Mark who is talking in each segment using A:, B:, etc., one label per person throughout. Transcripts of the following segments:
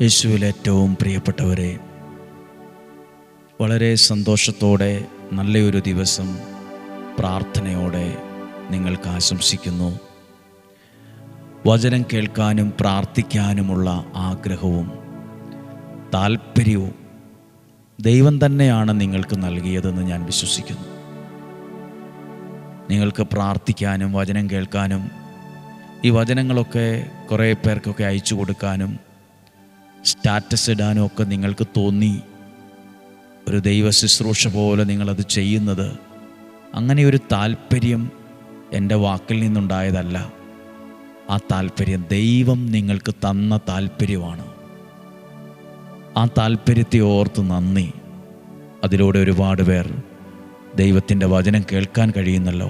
A: യേശുവിൽ ഏറ്റവും പ്രിയപ്പെട്ടവരെ, വളരെ സന്തോഷത്തോടെ നല്ലൊരു ദിവസം പ്രാർത്ഥനയോടെ നിങ്ങൾക്ക് ആശംസിക്കുന്നു. വചനം കേൾക്കാനും പ്രാർത്ഥിക്കാനുമുള്ള ആഗ്രഹവും താല്പര്യവും ദൈവം തന്നെയാണ് നിങ്ങൾക്ക് നൽകിയതെന്ന് ഞാൻ വിശ്വസിക്കുന്നു. നിങ്ങൾക്ക് പ്രാർത്ഥിക്കാനും വചനം കേൾക്കാനും ഈ വചനങ്ങളൊക്കെ കുറേ പേർക്കൊക്കെ അയച്ചു കൊടുക്കാനും സ്റ്റാറ്റസ് ഇടാനും ഒക്കെ നിങ്ങൾക്ക് തോന്നി. ഒരു ദൈവ ശുശ്രൂഷ പോലെ നിങ്ങളത് ചെയ്യുന്നത് അങ്ങനെയൊരു താല്പര്യം എൻ്റെ വാക്കിൽ നിന്നുണ്ടായതല്ല. ആ താല്പര്യം ദൈവം നിങ്ങൾക്ക് തന്ന താല്പര്യമാണ്. ആ താല്പര്യത്തെ ഓർത്ത് നന്ദി. അതിലൂടെ ഒരുപാട് പേർ ദൈവത്തിൻ്റെ വചനം കേൾക്കാൻ കഴിയുന്നല്ലോ.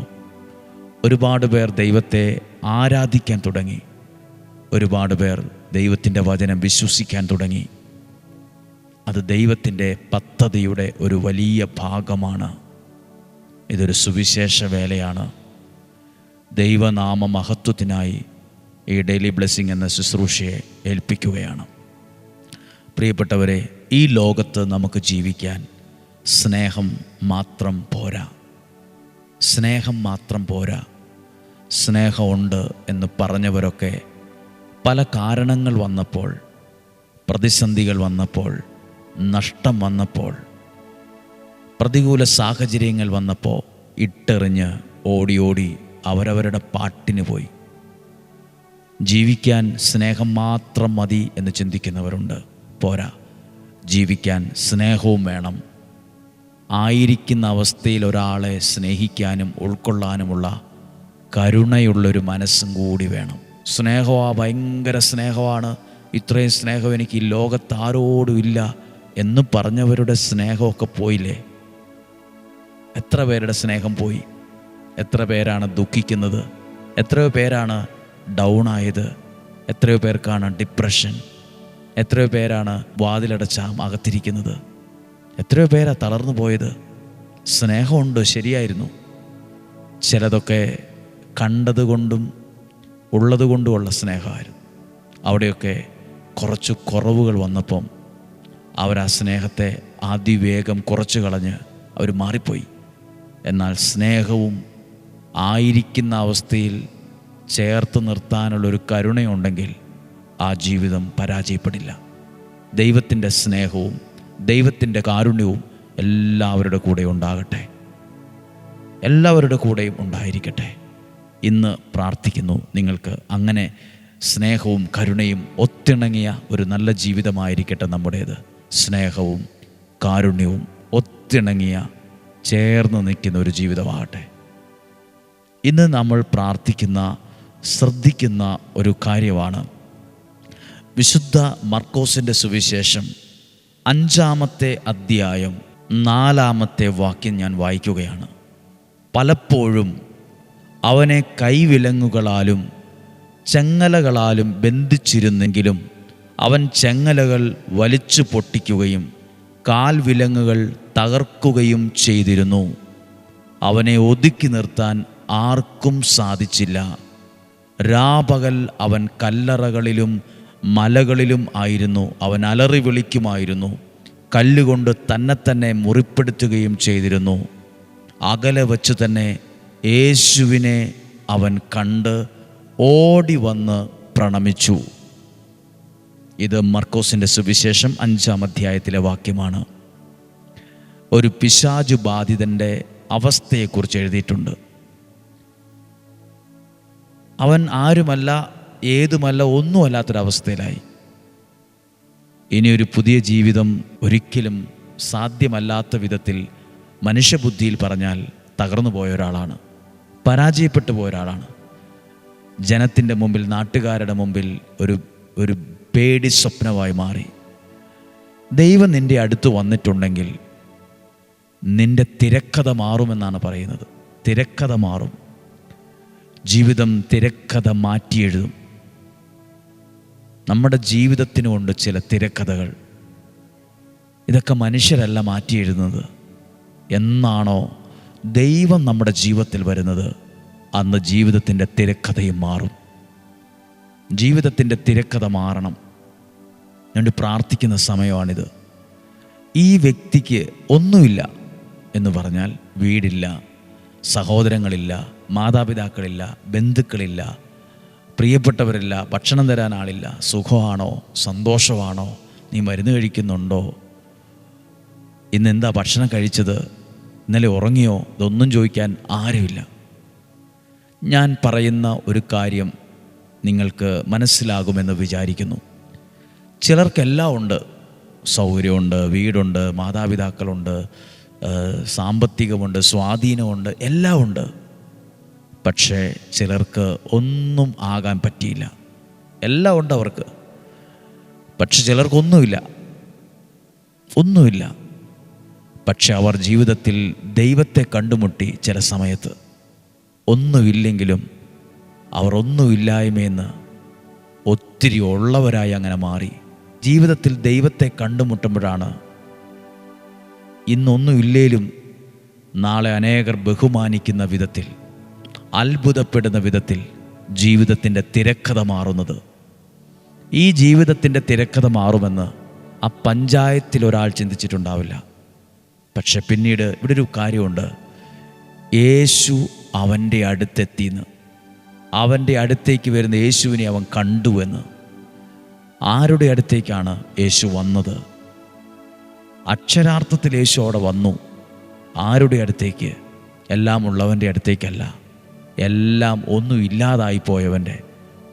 A: ഒരുപാട് പേർ ദൈവത്തെ ആരാധിക്കാൻ തുടങ്ങി. ഒരുപാട് പേർ ദൈവത്തിൻ്റെ വചനം വിശ്വസിക്കാൻ തുടങ്ങി. അത് ദൈവത്തിൻ്റെ പദ്ധതിയുടെ ഒരു വലിയ ഭാഗമാണ്. ഇതൊരു സുവിശേഷ വേലയാണ്. ദൈവനാമ മഹത്വത്തിനായി ഈ ഡെയിലി ബ്ലെസ്സിങ് എന്ന ശുശ്രൂഷയെ ഏൽപ്പിക്കുകയാണ്. പ്രിയപ്പെട്ടവരെ, ഈ ലോകത്ത് നമുക്ക് ജീവിക്കാൻ സ്നേഹം മാത്രം പോരാ. സ്നേഹം മാത്രം പോരാ. സ്നേഹമുണ്ട് എന്ന് പറഞ്ഞവരൊക്കെ പല കാരണങ്ങൾ വന്നപ്പോൾ, പ്രതിസന്ധികൾ വന്നപ്പോൾ, നഷ്ടം വന്നപ്പോൾ, പ്രതികൂല സാഹചര്യങ്ങൾ വന്നപ്പോൾ ഇട്ടെറിഞ്ഞ് ഓടി ഓടി അവരവരുടെ പാട്ടിന് പോയി. ജീവിക്കാൻ സ്നേഹം മാത്രം മതി എന്ന് ചിന്തിക്കുന്നവരുണ്ട്. പോരാ, ജീവിക്കാൻ സ്നേഹവും വേണം. ആയിരിക്കുന്ന അവസ്ഥയിൽ ഒരാളെ സ്നേഹിക്കാനും ഉൾക്കൊള്ളാനുമുള്ള കരുണയുള്ളൊരു മനസ്സും കൂടി വേണം. സ്നേഹമാണ്, ഭയങ്കര സ്നേഹമാണ്, ഇത്രയും സ്നേഹം എനിക്ക് ഈ ലോകത്ത് ആരോടും ഇല്ല എന്ന് പറഞ്ഞവരുടെ സ്നേഹമൊക്കെ പോയില്ലേ? എത്ര പേരുടെ സ്നേഹം പോയി? എത്ര പേരാണ് ദുഃഖിക്കുന്നത്? എത്രയോ പേരാണ് ഡൗൺ ആയത്? എത്രയോ പേർക്കാണ് ഡിപ്രഷൻ? എത്രയോ പേരാണ് വാതിലടച്ച അകത്തിരിക്കുന്നത്? എത്രയോ പേരാണ് തളർന്നു പോയത്? സ്നേഹമുണ്ട്, ശരിയായിരുന്നു. ചിലതൊക്കെ കണ്ടതുകൊണ്ടും ഉള്ളതുകൊണ്ടുമുള്ള സ്നേഹമായിരുന്നു. അവിടെയൊക്കെ കുറച്ച് കുറവുകൾ വന്നപ്പം അവർ ആ സ്നേഹത്തെ അതിവേഗം കുറച്ച് കളഞ്ഞ് അവർ മാറിപ്പോയി. എന്നാൽ സ്നേഹവും ആയിരിക്കുന്ന അവസ്ഥയിൽ ചേർത്ത് നിർത്താനുള്ളൊരു കരുണയുണ്ടെങ്കിൽ ആ ജീവിതം പരാജയപ്പെടില്ല. ദൈവത്തിൻ്റെ സ്നേഹവും ദൈവത്തിൻ്റെ കാരുണ്യവും എല്ലാവരുടെ കൂടെ ഉണ്ടാകട്ടെ. എല്ലാവരുടെ കൂടെയും ഉണ്ടായിരിക്കട്ടെ. ഇന്ന് പ്രാർത്ഥിക്കുന്നു നിങ്ങൾക്ക് അങ്ങനെ സ്നേഹവും കരുണയും ഒത്തിണങ്ങിയ ഒരു നല്ല ജീവിതമായിരിക്കട്ടെ നമ്മുടേത്. സ്നേഹവും കാരുണ്യവും ഒത്തിണങ്ങിയ ചേർന്ന് നിൽക്കുന്ന ഒരു ജീവിതമാകട്ടെ. ഇന്ന് നമ്മൾ പ്രാർത്ഥിക്കുന്ന ശ്രദ്ധിക്കുന്ന ഒരു കാര്യമാണ് വിശുദ്ധ മർക്കോസിൻ്റെ സുവിശേഷം 5-ാമത്തെ അധ്യായം 4-ാമത്തെ വാക്യം ഞാൻ വായിക്കുകയാണ്. പലപ്പോഴും അവനെ കൈവിലങ്ങുകളാലും ചെങ്ങലകളാലും ബന്ധിച്ചിരുന്നെങ്കിലും അവൻ ചെങ്ങലകൾ വലിച്ചു പൊട്ടിക്കുകയും കാൽവിലങ്ങുകൾ തകർക്കുകയും ചെയ്തിരുന്നു. അവനെ ഒതുക്കി നിർത്താൻ ആർക്കും സാധിച്ചില്ല. രാപകൽ അവൻ കല്ലറകളിലും മലകളിലും ആയിരുന്നു. അവൻ അലറി വിളിക്കുമായിരുന്നു. കല്ലുകൊണ്ട് തന്നെ മുറിപ്പെടുത്തുകയും ചെയ്തിരുന്നു. അകലെ വച്ച് തന്നെ യേശുവിനെ അവൻ കണ്ട് ഓടി വന്ന് പ്രണമിച്ചു. ഇത് മർക്കോസിൻ്റെ സുവിശേഷം 5-ാം അധ്യായത്തിലെ വാക്യമാണ്. ഒരു പിശാചു ബാധിതൻ്റെ അവസ്ഥയെക്കുറിച്ച് എഴുതിയിട്ടുണ്ട്. അവൻ ആരുമല്ല, ഏതുമല്ല, ഒന്നുമല്ലാത്തൊരവസ്ഥയിലായി. ഇനിയൊരു പുതിയ ജീവിതം ഒരിക്കലും സാധ്യമല്ലാത്ത വിധത്തിൽ മനുഷ്യബുദ്ധിയിൽ പറഞ്ഞാൽ തകർന്നു പോയ ഒരാളാണ്, പരാജയപ്പെട്ടു പോയ ഒരാളാണ്. ജനത്തിൻ്റെ മുമ്പിൽ, നാട്ടുകാരുടെ മുമ്പിൽ ഒരു പേടി സ്വപ്നമായി മാറി. ദൈവം നിൻ്റെ അടുത്ത് വന്നിട്ടുണ്ടെങ്കിൽ നിൻ്റെ തിരക്കഥ മാറുമെന്നാണ് പറയുന്നത്. തിരക്കഥ മാറും. ജീവിതം തിരക്കഥ മാറ്റിയെഴുതും. നമ്മുടെ ജീവിതത്തിനുമുണ്ട് ചില തിരക്കഥകൾ. ഇതൊക്കെ മനുഷ്യരല്ല മാറ്റിയെഴുതുന്നത്. എന്നാണോ ദൈവം നമ്മുടെ ജീവിതത്തിൽ വരുന്നത്, അന്ന് ജീവിതത്തിൻ്റെ തിരക്കഥയും മാറും. ജീവിതത്തിൻ്റെ തിരക്കഥ മാറണം. ഞാൻ പ്രാർത്ഥിക്കുന്ന സമയമാണിത്. ഈ വ്യക്തിക്ക് ഒന്നുമില്ല എന്ന് പറഞ്ഞാൽ, വീടില്ല, സഹോദരങ്ങളില്ല, മാതാപിതാക്കളില്ല, ബന്ധുക്കളില്ല, പ്രിയപ്പെട്ടവരില്ല, ഭക്ഷണം തരാൻ ആളില്ല. സുഖമാണോ, സന്തോഷമാണോ, നീ മരുന്ന് കഴിക്കുന്നുണ്ടോ, ഇന്നെന്താ ഭക്ഷണം കഴിച്ചത്, ഇന്നലെ ഉറങ്ങിയോ, ഇതൊന്നും ചോദിക്കാൻ ആരുമില്ല. ഞാൻ പറയുന്ന ഒരു കാര്യം നിങ്ങൾക്ക് മനസ്സിലാകുമെന്ന് വിചാരിക്കുന്നു. ചിലർക്കെല്ലാം ഉണ്ട്, സൗകര്യമുണ്ട്, വീടുണ്ട്, മാതാപിതാക്കളുണ്ട്, സാമ്പത്തികമുണ്ട്, സ്വാധീനമുണ്ട്, എല്ലാം ഉണ്ട്. പക്ഷേ ചിലർക്ക് ഒന്നും ആകാൻ പറ്റിയില്ല. എല്ലാം ഉണ്ട് അവർക്ക്, പക്ഷെ ചിലർക്കൊന്നുമില്ല. പക്ഷെ അവർ ജീവിതത്തിൽ ദൈവത്തെ കണ്ടുമുട്ടി. ചില സമയത്ത് ഒന്നുമില്ലെങ്കിലും അവർ ഒന്നുമില്ലായ്മയെന്ന് ഒത്തിരി ഉള്ളവരായി അങ്ങനെ മാറി. ജീവിതത്തിൽ ദൈവത്തെ കണ്ടുമുട്ടുമ്പോഴാണ് ഇന്നൊന്നുമില്ലേലും നാളെ അനേകർ ബഹുമാനിക്കുന്ന വിധത്തിൽ, അത്ഭുതപ്പെടുന്ന വിധത്തിൽ ജീവിതത്തിൻ്റെ തിരക്കഥ മാറുന്നത്. ഈ ജീവിതത്തിൻ്റെ തിരക്കഥ മാറുമെന്ന് ആ പഞ്ചായത്തിൽ ഒരാൾ ചിന്തിച്ചിട്ടുണ്ടാവില്ല. പക്ഷെ പിന്നീട് ഇവിടെ ഒരു കാര്യമുണ്ട്. യേശു അവൻ്റെ അടുത്തെത്തിയെന്ന്, അവൻ്റെ അടുത്തേക്ക് വരുന്ന യേശുവിനെ അവൻ കണ്ടുവെന്ന്. ആരുടെ അടുത്തേക്കാണ് യേശു വന്നത്? അക്ഷരാർത്ഥത്തിൽ യേശു അവിടെ വന്നു. ആരുടെ അടുത്തേക്ക്? എല്ലാം ഉള്ളവൻ്റെ അടുത്തേക്കല്ല, എല്ലാം ഒന്നും ഇല്ലാതായി പോയവൻ്റെ,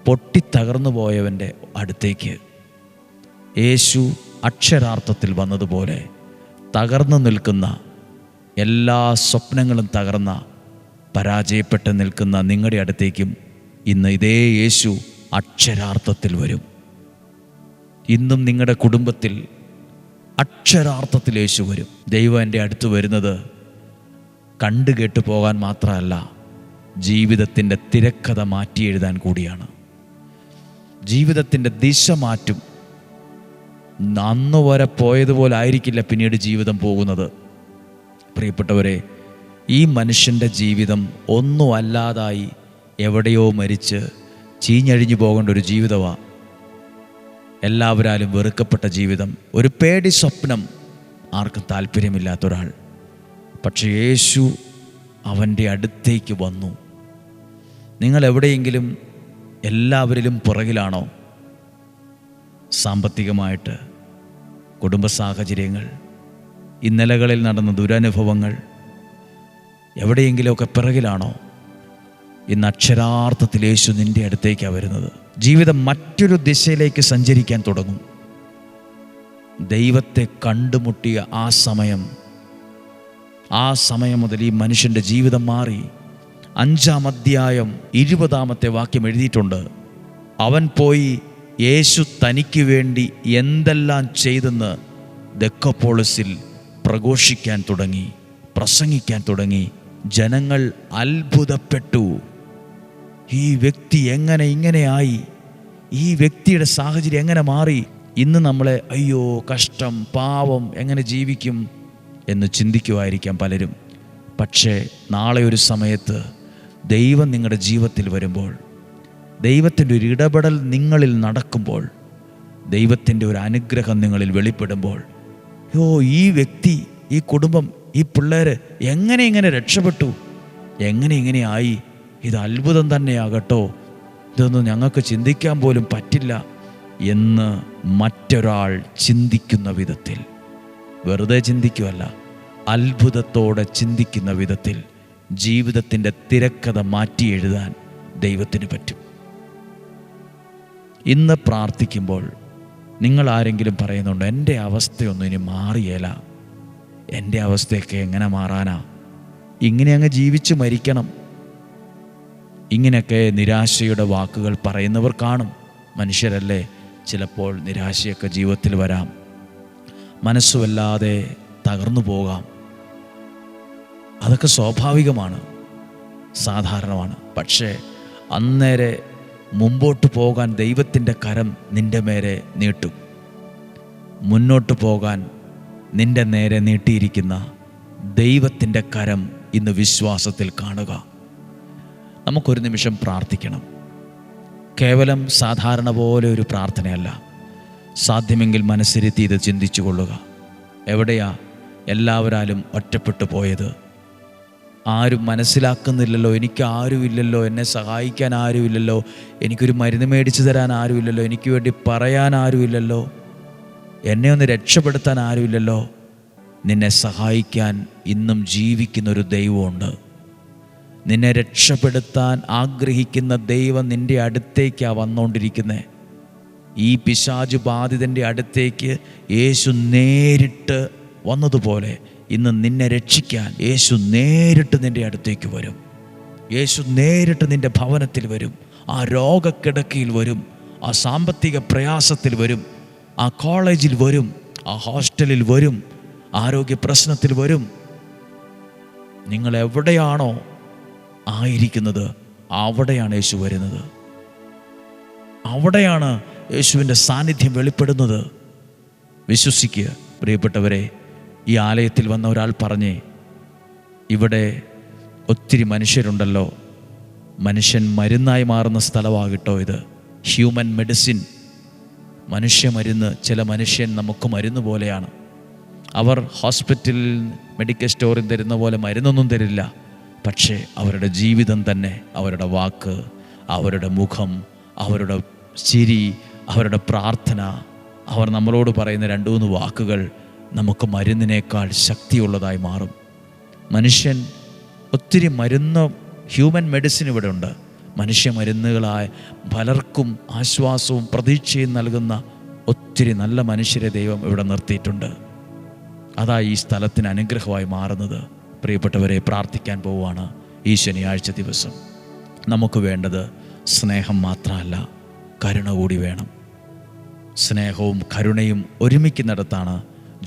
A: പൊട്ടിത്തകർന്നു പോയവൻ്റെ അടുത്തേക്ക് യേശു അക്ഷരാർത്ഥത്തിൽ വന്നതുപോലെ തകർന്നു നിൽക്കുന്ന, എല്ലാ സ്വപ്നങ്ങളും തകർന്ന, പരാജയപ്പെട്ട് നിൽക്കുന്ന നിങ്ങളുടെ അടുത്തേക്കും ഇന്ന് ഇതേ യേശു അക്ഷരാർത്ഥത്തിൽ വരും. ഇന്നും നിങ്ങളുടെ കുടുംബത്തിൽ അക്ഷരാർത്ഥത്തിൽ യേശു വരും. ദൈവം എൻ്റെ അടുത്ത് വരുന്നത് കണ്ടു കേട്ടു പോകാൻ മാത്രമല്ല, ജീവിതത്തിൻ്റെ തിരക്കഥ മാറ്റി എഴുതാൻ കൂടിയാണ്. ജീവിതത്തിൻ്റെ ദിശ മാറ്റും. അന്ന് വരെ പോയതുപോലെ ആയിരിക്കില്ല പിന്നീട് ജീവിതം പോകുന്നത്. പ്രിയപ്പെട്ടവരെ, ഈ മനുഷ്യൻ്റെ ജീവിതം ഒന്നും അല്ലാതായി എവിടെയോ മരിച്ച് ചീഞ്ഞഴിഞ്ഞു പോകേണ്ട ഒരു ജീവിതമാണ്. എല്ലാവരാലും വെറുക്കപ്പെട്ട ജീവിതം, ഒരു പേടി സ്വപ്നം, ആർക്കും താല്പര്യമില്ലാത്ത ഒരാൾ. പക്ഷേ യേശു അവൻ്റെ അടുത്തേക്ക് വന്നു. നിങ്ങൾ എവിടെയെങ്കിലും എല്ലാവരിലും പുറകിലാണോ? സാമ്പത്തികമായിട്ട്, കുടുംബ സാഹചര്യങ്ങൾ, ഇന്നലകളിൽ നടന്ന ദുരനുഭവങ്ങൾ, എവിടെയെങ്കിലുമൊക്കെ പിറകിലാണോ? ഇന്ന് അക്ഷരാർത്ഥത്തിൽ യേശു നിൻ്റെ അടുത്തേക്കാണ് വരുന്നത്. ജീവിതം മറ്റൊരു ദിശയിലേക്ക് സഞ്ചരിക്കാൻ തുടങ്ങും. ദൈവത്തെ കണ്ടുമുട്ടിയ ആ സമയം മുതൽ ഈ മനുഷ്യൻ്റെ ജീവിതം മാറി. 5-ാം അധ്യായം 20-ാമത്തെ വാക്യം എഴുതിയിട്ടുണ്ട്. അവൻ പോയി യേശു തനിക്ക് വേണ്ടി എന്തെല്ലാം ചെയ്തെന്ന് ദെക്കപ്പോളിസിൽ പ്രഘോഷിക്കാൻ തുടങ്ങി, പ്രസംഗിക്കാൻ തുടങ്ങി. ജനങ്ങൾ അത്ഭുതപ്പെട്ടു. ഈ വ്യക്തി എങ്ങനെ ഇങ്ങനെയായി? ഈ വ്യക്തിയുടെ സാഹചര്യം എങ്ങനെ മാറി? ഇന്ന് നമ്മളെ അയ്യോ കഷ്ടം, പാവം, എങ്ങനെ ജീവിക്കും എന്ന് ചിന്തിക്കുമായിരിക്കാം പലരും. പക്ഷേ നാളെ ഒരു സമയത്ത് ദൈവം നിങ്ങളുടെ ജീവിതത്തിൽ വരുമ്പോൾ, ദൈവത്തിൻ്റെ ഒരു ഇടപെടൽ നിങ്ങളിൽ നടക്കുമ്പോൾ, ദൈവത്തിൻ്റെ ഒരു അനുഗ്രഹം നിങ്ങളിൽ വെളിപ്പെടുമ്പോൾ, ഈ വ്യക്തി, ഈ കുടുംബം, ഈ പിള്ളേർ എങ്ങനെ ഇങ്ങനെ രക്ഷപ്പെട്ടു, എങ്ങനെയായി, ഇത് അത്ഭുതം തന്നെയാകട്ടോ, ഇതൊന്നും ഞങ്ങൾക്ക് ചിന്തിക്കാൻ പോലും പറ്റില്ല എന്ന് മറ്റൊരാൾ ചിന്തിക്കുന്ന വിധത്തിൽ, വെറുതെ ചിന്തിക്കുമല്ല, അത്ഭുതത്തോടെ ചിന്തിക്കുന്ന വിധത്തിൽ ജീവിതത്തിൻ്റെ തിരക്കഥ മാറ്റി എഴുതാൻ ദൈവത്തിന് പറ്റും. ഇന്ന് പ്രാർത്ഥിക്കുമ്പോൾ നിങ്ങൾ ആരെങ്കിലും പറയുന്നുണ്ടോ, എൻ്റെ അവസ്ഥയൊന്നും ഇനി മാറിയേല, എൻ്റെ അവസ്ഥയൊക്കെ എങ്ങനെ മാറാനാ, ഇങ്ങനെ അങ്ങ് ജീവിച്ച് മരിക്കണം, ഇങ്ങനെയൊക്കെ നിരാശയുടെ വാക്കുകൾ പറയുന്നവർ കാണും. മനുഷ്യരല്ലേ, ചിലപ്പോൾ നിരാശയൊക്കെ ജീവിതത്തിൽ വരാം, മനസ്സുവല്ലാതെ തകർന്നു പോകാം. അതൊക്കെ സ്വാഭാവികമാണ്, സാധാരണമാണ്. പക്ഷേ അന്നേരെ മുമ്പോട്ട് പോകാൻ ദൈവത്തിൻ്റെ കരം നിൻ്റെ മേലെ നീട്ടും. മുന്നോട്ട് പോകാൻ നിൻ്റെ നേരെ നീട്ടിയിരിക്കുന്ന ദൈവത്തിൻ്റെ കരം ഇന്ന് വിശ്വാസത്തിൽ കാണുക. നമുക്കൊരു നിമിഷം പ്രാർത്ഥിക്കണം. കേവലം സാധാരണ പോലെ ഒരു പ്രാർത്ഥനയല്ല, സാധ്യമെങ്കിൽ മനസ്സിരുത്തി ഇത് ചിന്തിച്ചു കൊള്ളുക. എവിടെയാ എല്ലാവരാലും ഒറ്റപ്പെട്ടു പോയത്? ആരും മനസ്സിലാക്കുന്നില്ലല്ലോ, എനിക്ക് ആരുമില്ലല്ലോ, എന്നെ സഹായിക്കാൻ ആരുമില്ലല്ലോ, എനിക്കൊരു മരുന്ന് മേടിച്ചു തരാൻ ആരുമില്ലല്ലോ, എനിക്ക് വേണ്ടി പറയാൻ ആരുമില്ലല്ലോ, എന്നെ ഒന്ന് രക്ഷപ്പെടുത്താൻ ആരുമില്ലല്ലോ. നിന്നെ സഹായിക്കാൻ ഇന്നും ജീവിക്കുന്നൊരു ദൈവമുണ്ട്. നിന്നെ രക്ഷപ്പെടുത്താൻ ആഗ്രഹിക്കുന്ന ദൈവം നിൻ്റെ അടുത്തേക്കാണ് വന്നുകൊണ്ടിരിക്കുന്നത്. ഈ പിശാചു ബാധിതൻ്റെ അടുത്തേക്ക് യേശു നേരിട്ട് വന്നതുപോലെ ഇന്ന് നിന്നെ രക്ഷിക്കാൻ യേശു നേരിട്ട് നിൻ്റെ അടുത്തേക്ക് വരും. യേശു നേരിട്ട് നിൻ്റെ ഭവനത്തിൽ വരും. ആ രോഗക്കിടക്കയിൽ വരും, ആ സാമ്പത്തിക പ്രയാസത്തിൽ വരും, ആ കോളേജിൽ വരും, ആ ഹോസ്റ്റലിൽ വരും, ആരോഗ്യ പ്രശ്നത്തിൽ വരും. നിങ്ങൾ എവിടെയാണോ ആയിരിക്കുന്നത് അവിടെയാണ് യേശു വരുന്നത്. അവിടെയാണ് യേശുവിൻ്റെ സാന്നിധ്യം വെളിപ്പെടുന്നത്. വിശ്വസിക്കുക പ്രിയപ്പെട്ടവരെ. ഈ ആലയത്തിൽ വന്ന ഒരാൾ പറഞ്ഞേ, ഇവിടെ ഒത്തിരി മനുഷ്യരുണ്ടല്ലോ, മനുഷ്യൻ മരുന്നായി മാറുന്ന സ്ഥലമാകട്ടോ ഇത്. ഹ്യൂമൻ മെഡിസിൻ, മനുഷ്യ മരുന്ന്. ചില മനുഷ്യൻ നമുക്ക് മരുന്ന് പോലെയാണ്. അവർ ഹോസ്പിറ്റലിൽ മെഡിക്കൽ സ്റ്റോറിൽ തരുന്ന പോലെ മരുന്നൊന്നും തരില്ല. പക്ഷേ അവരുടെ ജീവിതം തന്നെ, അവരുടെ വാക്ക്, അവരുടെ മുഖം, അവരുടെ ചിരി, അവരുടെ പ്രാർത്ഥന, അവർ നമ്മളോട് പറയുന്ന 2-3 വാക്കുകൾ നമുക്ക് മരുന്നിനേക്കാൾ ശക്തിയുള്ളതായി മാറും. മനുഷ്യൻ ഒത്തിരി മരുന്ന്, ഹ്യൂമൻ മെഡിസിൻ ഇവിടെ ഉണ്ട്. മനുഷ്യ മരുന്നുകളായ പലർക്കും ആശ്വാസവും പ്രതീക്ഷയും നൽകുന്ന ഒത്തിരി നല്ല മനുഷ്യരെ ദൈവം ഇവിടെ നിർത്തിയിട്ടുണ്ട്. അതാ ഈ സ്ഥലത്തിന് അനുഗ്രഹമായി മാറുന്നത്. പ്രിയപ്പെട്ടവരെ, പ്രാർത്ഥിക്കാൻ പോവുകയാണ് ഈ ശനിയാഴ്ച ദിവസം. നമുക്ക് വേണ്ടത് സ്നേഹം മാത്രമല്ല, കരുണ കൂടി വേണം. സ്നേഹവും കരുണയും ഒരുമിക്കുന്നിടത്താണ്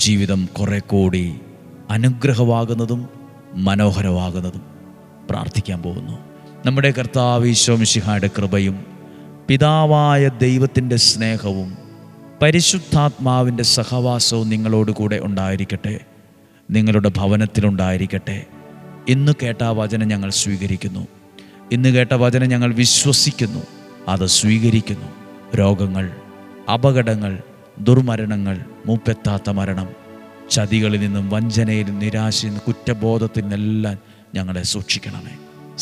A: ജീവിതം കുറെ കൂടി അനുഗ്രഹമാകുന്നതും മനോഹരമാകുന്നതും. പ്രാർത്ഥിക്കാൻ പോകുന്നു. നമ്മുടെ കർത്താവ് ഈശോ മിശിഹായുടെ കൃപയും പിതാവായ ദൈവത്തിൻ്റെ സ്നേഹവും പരിശുദ്ധാത്മാവിൻ്റെ സഹവാസവും നിങ്ങളോടുകൂടെ ഉണ്ടായിരിക്കട്ടെ, നിങ്ങളുടെ ഭവനത്തിലുണ്ടായിരിക്കട്ടെ. ഇന്ന് കേട്ട വചനം ഞങ്ങൾ സ്വീകരിക്കുന്നു. ഇന്ന് കേട്ട വചനം ഞങ്ങൾ വിശ്വസിക്കുന്നു, അത് സ്വീകരിക്കുന്നു. രോഗങ്ങൾ, അപകടങ്ങൾ, ദുർമരണങ്ങൾ, മൂപ്പെത്താത്ത മരണം, ചതികളിൽ നിന്നും വഞ്ചനയിൽ, നിരാശയിൽ നിന്നും, കുറ്റബോധത്തിൽ നിന്നെല്ലാം ഞങ്ങളെ സൂക്ഷിക്കണമേ,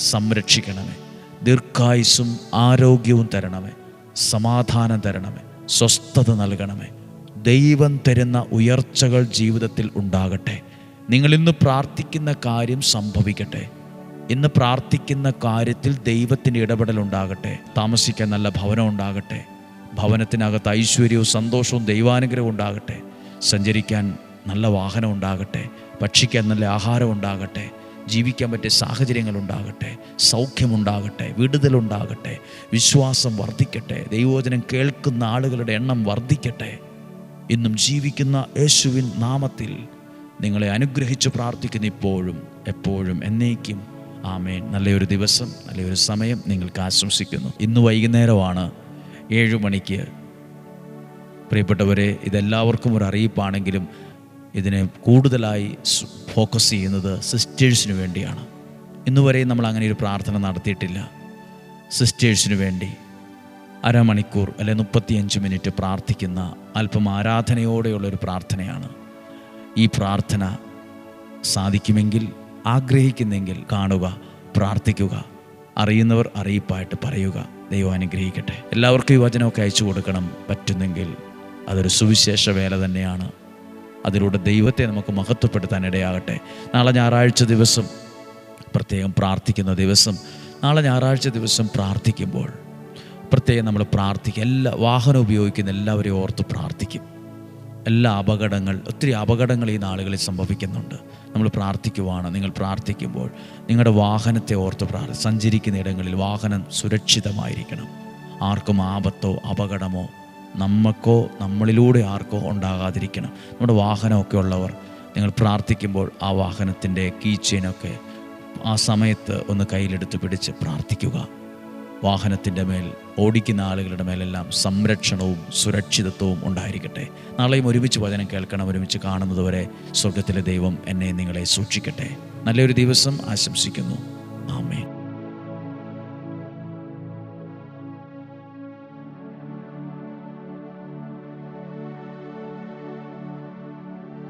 A: സംരക്ഷിക്കണമേ. ദീർഘായുസ്സും ആരോഗ്യവും തരണമേ, സമാധാനം തരണമേ, സ്വസ്ഥത നൽകണമേ. ദൈവം തരുന്ന ഉയർച്ചകൾ ജീവിതത്തിൽ ഉണ്ടാകട്ടെ. നിങ്ങളിന്ന് പ്രാർത്ഥിക്കുന്ന കാര്യം സംഭവിക്കട്ടെ. ഇന്ന് പ്രാർത്ഥിക്കുന്ന കാര്യത്തിൽ ദൈവത്തിൻ്റെ ഇടപെടൽ ഉണ്ടാകട്ടെ. താമസിക്കാൻ നല്ല ഭവനം ഉണ്ടാകട്ടെ. ഭവനത്തിനകത്ത് ഐശ്വര്യവും സന്തോഷവും ദൈവാനുഗ്രഹവും ഉണ്ടാകട്ടെ. സഞ്ചരിക്കാൻ നല്ല വാഹനം ഉണ്ടാകട്ടെ. ഭക്ഷിക്കാൻ നല്ല ആഹാരം ഉണ്ടാകട്ടെ. ജീവിക്കാൻ പറ്റിയ സാഹചര്യങ്ങൾ ഉണ്ടാകട്ടെ. സൗഖ്യമുണ്ടാകട്ടെ. വിടുതലുണ്ടാകട്ടെ. വിശ്വാസം വർദ്ധിക്കട്ടെ. ദൈവവചനം കേൾക്കുന്ന ആളുകളുടെ എണ്ണം വർദ്ധിക്കട്ടെ. ഇന്നും ജീവിക്കുന്ന യേശുവിൻ നാമത്തിൽ നിങ്ങളെ അനുഗ്രഹിച്ച് പ്രാർത്ഥിക്കുന്ന ഇപ്പോഴും എപ്പോഴും എന്നേക്കും. ആമേൻ. നല്ലൊരു ദിവസം, നല്ലൊരു സമയം നിങ്ങൾക്ക് ആശംസിക്കുന്നു. ഇന്ന് വൈകുന്നേരമാണ് 7 മണിക്ക്. പ്രിയപ്പെട്ടവരെ, ഇതെല്ലാവർക്കും ഒരു അറിയിപ്പാണെങ്കിലും ഇതിനെ കൂടുതലായി ഫോക്കസ് ചെയ്യുന്നത് സിസ്റ്റേഴ്സിന് വേണ്ടിയാണ്. ഇന്നുവരെയും നമ്മൾ അങ്ങനെ ഒരു പ്രാർത്ഥന നടത്തിയിട്ടില്ല. സിസ്റ്റേഴ്സിന് വേണ്ടി അരമണിക്കൂർ അല്ലെ 35 മിനിറ്റ് പ്രാർത്ഥിക്കുന്ന അല്പം ആരാധനയോടെയുള്ളൊരു പ്രാർത്ഥനയാണ്. ഈ പ്രാർത്ഥന സാധിക്കുമെങ്കിൽ, ആഗ്രഹിക്കുന്നെങ്കിൽ കാണുക, പ്രാർത്ഥിക്കുക. അറിയുന്നവർ അറിയിപ്പായിട്ട് പറയുക. ദൈവം അനുഗ്രഹിക്കട്ടെ. എല്ലാവർക്കും ഈ വചനമൊക്കെ അയച്ചു കൊടുക്കണം. പറ്റുന്നെങ്കിൽ അതൊരു സുവിശേഷ വേല തന്നെയാണ്. അതിലൂടെ ദൈവത്തെ നമുക്ക് മഹത്വപ്പെടുത്താൻ ഇടയാകട്ടെ. നാളെ ഞായറാഴ്ച ദിവസം പ്രത്യേകം പ്രാർത്ഥിക്കുന്ന ദിവസം. നാളെ ഞായറാഴ്ച ദിവസം പ്രാർത്ഥിക്കുമ്പോൾ പ്രത്യേകം നമ്മൾ പ്രാർത്ഥിക്കും. എല്ലാ വാഹനം ഉപയോഗിക്കുന്ന എല്ലാവരെയും ഓർത്ത് പ്രാർത്ഥിക്കും. എല്ലാ ഒത്തിരി അപകടങ്ങൾ ഈ നാളുകളിൽ സംഭവിക്കുന്നുണ്ട്. നമ്മൾ പ്രാർത്ഥിക്കുവാണ്. നിങ്ങൾ പ്രാർത്ഥിക്കുമ്പോൾ നിങ്ങളുടെ വാഹനത്തെ ഓർത്ത് സഞ്ചരിക്കുന്ന ഇടങ്ങളിൽ വാഹനം സുരക്ഷിതമായിരിക്കണം. ആർക്കും ആപത്തോ അപകടമോ നമുക്കോ നമ്മളിലൂടെ ആർക്കോ ഉണ്ടാകാതിരിക്കണം. നമ്മുടെ വാഹനമൊക്കെ ഉള്ളവർ നിങ്ങൾ പ്രാർത്ഥിക്കുമ്പോൾ ആ വാഹനത്തിൻ്റെ കീ ചെയിനൊക്കെ ആ സമയത്ത് ഒന്ന് കയ്യിലെടുത്ത് പിടിച്ച് പ്രാർത്ഥിക്കുക. വാഹനത്തിൻ്റെ മേൽ, ഓടിക്കുന്ന ആളുകളുടെ മേലെല്ലാം സംരക്ഷണവും സുരക്ഷിതത്വവും ഉണ്ടായിരിക്കട്ടെ. നാളെയും ഒരുമിച്ച് വചനം കേൾക്കണം. ഒരുമിച്ച് കാണുന്നതുവരെ സ്വർഗത്തിലെ ദൈവം എന്നെ നിങ്ങളെ സൂക്ഷിക്കട്ടെ. നല്ലൊരു ദിവസം ആശംസിക്കുന്നു.